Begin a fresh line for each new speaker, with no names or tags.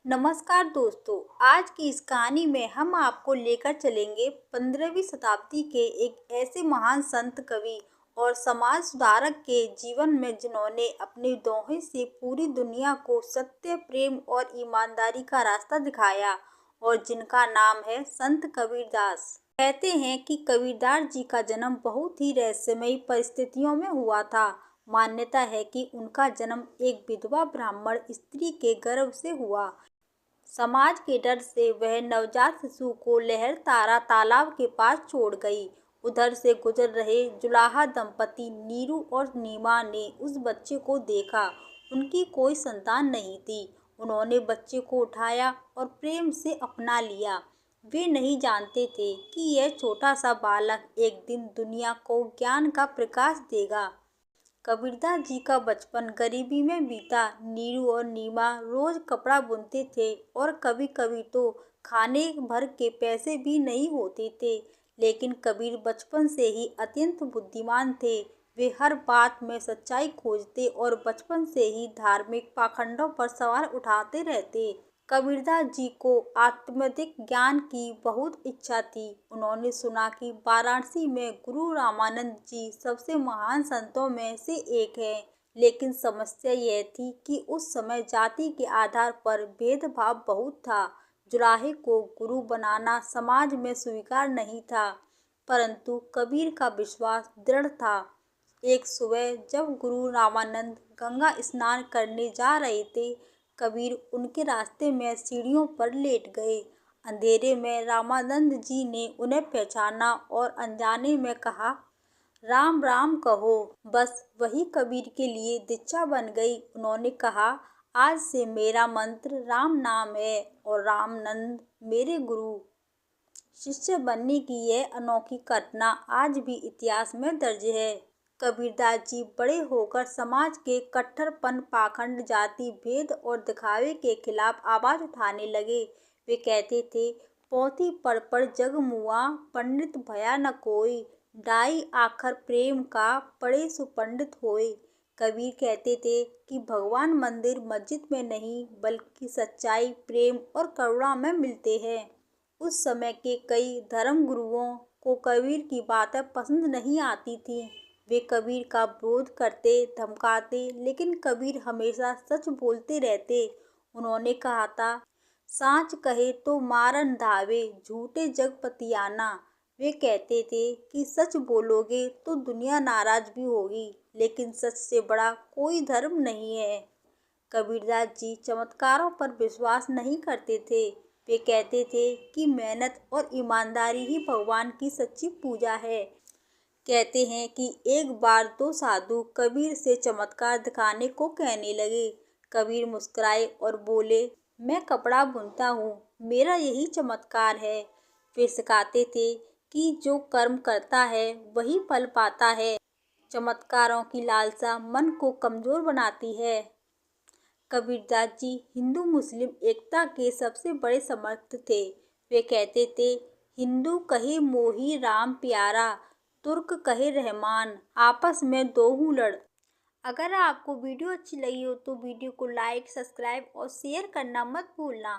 नमस्कार दोस्तों। आज की इस कहानी में हम आपको लेकर चलेंगे 15वीं शताब्दी के एक ऐसे महान संत, कवि और समाज सुधारक के जीवन में जिन्होंने अपने दोहे से पूरी दुनिया को सत्य, प्रेम और ईमानदारी का रास्ता दिखाया और जिनका नाम है संत कबीरदास। कहते हैं कि कबीरदास जी का जन्म बहुत ही रहस्यमयी परिस्थितियों में हुआ था। मान्यता है कि उनका जन्म एक विधवा ब्राह्मण स्त्री के गर्भ से हुआ। समाज के डर से वह नवजात शिशु को लहरतारा तालाब के पास छोड़ गई। उधर से गुजर रहे जुलाहा दंपति नीरू और नीमा ने उस बच्चे को देखा। उनकी कोई संतान नहीं थी। उन्होंने बच्चे को उठाया और प्रेम से अपना लिया। वे नहीं जानते थे कि यह छोटा सा बालक एक दिन दुनिया को ज्ञान का प्रकाश देगा। कबीरदास जी का बचपन गरीबी में बीता। नीरू और नीमा रोज कपड़ा बुनते थे और कभी कभी तो खाने भर के पैसे भी नहीं होते थे। लेकिन कबीर बचपन से ही अत्यंत बुद्धिमान थे। वे हर बात में सच्चाई खोजते और बचपन से ही धार्मिक पाखंडों पर सवाल उठाते रहते। कबीरदास जी को आध्यात्मिक ज्ञान की बहुत इच्छा थी। उन्होंने सुना कि वाराणसी में गुरु रामानंद जी सबसे महान संतों में से एक हैं। लेकिन समस्या यह थी कि उस समय जाति के आधार पर भेदभाव बहुत था। जुलाहे को गुरु बनाना समाज में स्वीकार नहीं था। परंतु कबीर का विश्वास दृढ़ था। एक सुबह जब गुरु रामानंद गंगा स्नान करने जा रहे थे, कबीर उनके रास्ते में सीढ़ियों पर लेट गए। अंधेरे में रामानंद जी ने उन्हें पहचाना और अनजाने में कहा, राम राम कहो। बस वही कबीर के लिए दीक्षा बन गई। उन्होंने कहा, आज से मेरा मंत्र राम नाम है और रामानंद मेरे गुरु शिष्य बनने की यह अनोखी घटना आज भी इतिहास में दर्ज है। कबीरदास जी बड़े होकर समाज के कट्टरपन, पाखंड, जाति भेद और दिखावे के खिलाफ आवाज उठाने लगे। वे कहते थे, पोथी पढ़ जग मुआ, पंडित भया न कोई, डाई आखर प्रेम का, पढ़े सो पंडित होए। कबीर कहते थे कि भगवान मंदिर मस्जिद में नहीं बल्कि सच्चाई, प्रेम और करुणा में मिलते हैं। उस समय के कई धर्म गुरुओं को कबीर की बातें पसंद नहीं आती थीं। वे कबीर का विरोध करते, धमकाते, लेकिन कबीर हमेशा सच बोलते रहते। उन्होंने कहा था, साँच कहे तो मारन धावे, झूठे जग पतियाना। वे कहते थे कि सच बोलोगे तो दुनिया नाराज भी होगी, लेकिन सच से बड़ा कोई धर्म नहीं है। कबीरदास जी चमत्कारों पर विश्वास नहीं करते थे। वे कहते थे कि मेहनत और ईमानदारी ही भगवान की सच्ची पूजा है। कहते हैं कि एक बार दो साधु कबीर से चमत्कार दिखाने को कहने लगे। कबीर मुस्कुराए और बोले, मैं कपड़ा बुनता हूँ, मेरा यही चमत्कार है। वे सिखाते थे कि जो कर्म करता है वही फल पाता है। चमत्कारों की लालसा मन को कमजोर बनाती है। कबीरदास जी हिंदू मुस्लिम एकता के सबसे बड़े समर्थक थे। वे कहते थे, हिंदू कहे मोही राम प्यारा, तुर्क कहे रहमान, आपस में दोहू लड़। अगर आपको वीडियो अच्छी लगी हो तो वीडियो को लाइक, सब्सक्राइब और शेयर करना मत भूलना।